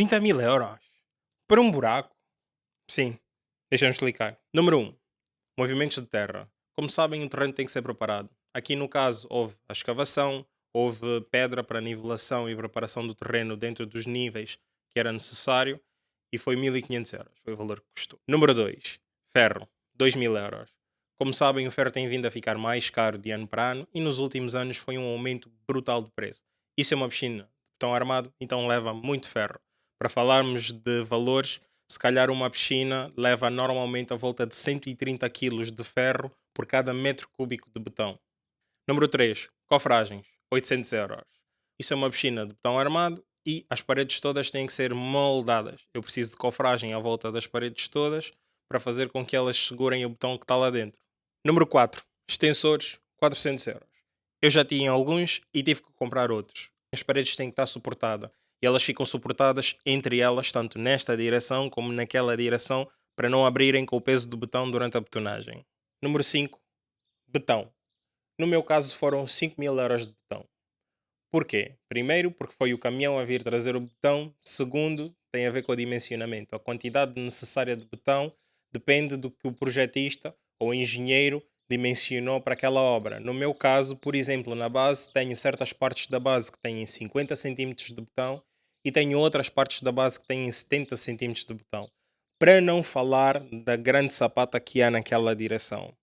30.000 euros? Para um buraco? Sim, deixa-me explicar. Número um, movimentos de terra. Como sabem, o terreno tem que ser preparado. Aqui no caso houve a escavação, houve pedra para nivelação e preparação do terreno dentro dos níveis que era necessário e foi 1.500 euros. Foi o valor que custou. Número 2, ferro. 2.000 euros. Como sabem, o ferro tem vindo a ficar mais caro de ano para ano e nos últimos anos foi um aumento brutal de preço. Isso é uma piscina de betão armado, então leva muito ferro. Para falarmos de valores, se calhar uma piscina leva normalmente a volta de 130 quilos de ferro por cada metro cúbico de betão. Número 3, cofragens, 800 euros. Isso é uma piscina de betão armado e as paredes todas têm que ser moldadas. Eu preciso de cofragem à volta das paredes todas para fazer com que elas segurem o betão que está lá dentro. Número 4, extensores, 400 euros. Eu já tinha alguns e tive que comprar outros. As paredes têm que estar suportadas e elas ficam suportadas entre elas, tanto nesta direção como naquela direção, para não abrirem com o peso do betão durante a betonagem. Número 5, betão. No meu caso foram 5.000 euros de betão. Porquê? Primeiro, porque foi o caminhão a vir trazer o betão. Segundo, tem a ver com o dimensionamento. A quantidade necessária de betão depende do que o projetista ou engenheiro dimensionou para aquela obra. No meu caso, por exemplo, na base, tenho certas partes da base que têm 50 centímetros de betão e tenho outras partes da base que têm 70 centímetros de betão. Para não falar da grande sapata que há naquela direção.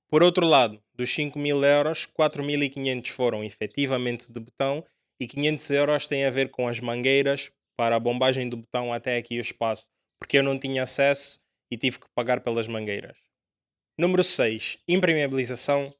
Por outro lado, dos 5.000 euros, 4.500 foram efetivamente de betão e 500 euros têm a ver com as mangueiras para a bombagem do betão até aqui o espaço, porque eu não tinha acesso e tive que pagar pelas mangueiras. Número 6, impermeabilização,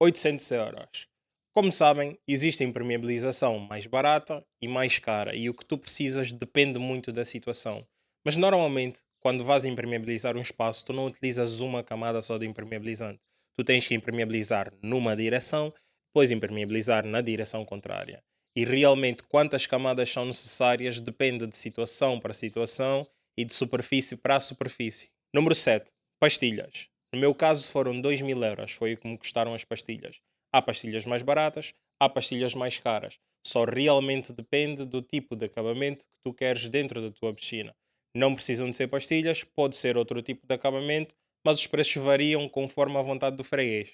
800 euros. Como sabem, existe impermeabilização mais barata e mais cara, e o que tu precisas depende muito da situação. Mas normalmente, quando vais impermeabilizar um espaço, tu não utilizas uma camada só de impermeabilizante. Tu tens que impermeabilizar numa direção, depois impermeabilizar na direção contrária. E realmente quantas camadas são necessárias depende de situação para situação e de superfície para superfície. Número 7, pastilhas. No meu caso foram 2.000 euros, foi o que me custaram as pastilhas. Há pastilhas mais baratas, há pastilhas mais caras. Só realmente depende do tipo de acabamento que tu queres dentro da tua piscina. Não precisam de ser pastilhas, pode ser outro tipo de acabamento, mas os preços variam conforme a vontade do freguês.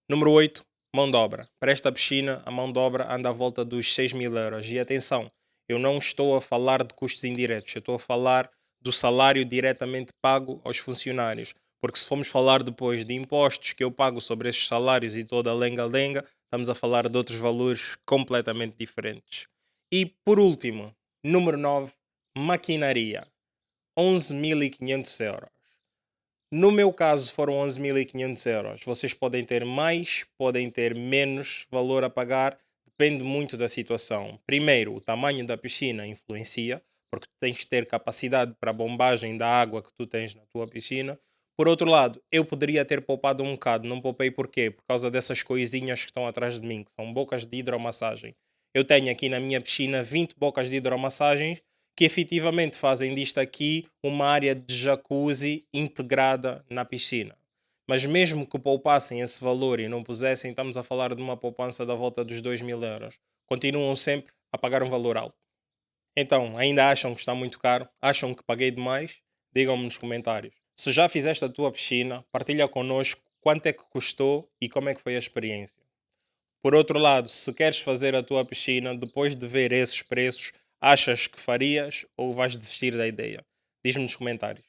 Número 8, mão de obra. Para esta piscina, a mão de obra anda à volta dos 6.000 euros. E atenção, eu não estou a falar de custos indiretos, eu estou a falar do salário diretamente pago aos funcionários. Porque se formos falar depois de impostos que eu pago sobre esses salários e toda a lenga-lenga, estamos a falar de outros valores completamente diferentes. E por último, número 9, maquinaria. 11.500 euros. No meu caso foram 11.500 euros. Vocês podem ter mais, podem ter menos valor a pagar, depende muito da situação. Primeiro, o tamanho da piscina influencia, porque tu tens que ter capacidade para a bombagem da água que tu tens na tua piscina. Por outro lado, eu poderia ter poupado um bocado, não poupei porquê? Por causa dessas coisinhas que estão atrás de mim, que são bocas de hidromassagem. Eu tenho aqui na minha piscina 20 bocas de hidromassagens que efetivamente fazem disto aqui uma área de jacuzzi integrada na piscina. Mas mesmo que poupassem esse valor e não pusessem, estamos a falar de uma poupança da volta dos 2.000 euros. Continuam sempre a pagar um valor alto. Então, ainda acham que está muito caro? Acham que paguei demais? Digam-me nos comentários. Se já fizeste a tua piscina, partilha connosco quanto é que custou e como é que foi a experiência. Por outro lado, se queres fazer a tua piscina, depois de ver esses preços, achas que farias ou vais desistir da ideia? Diz-me nos comentários.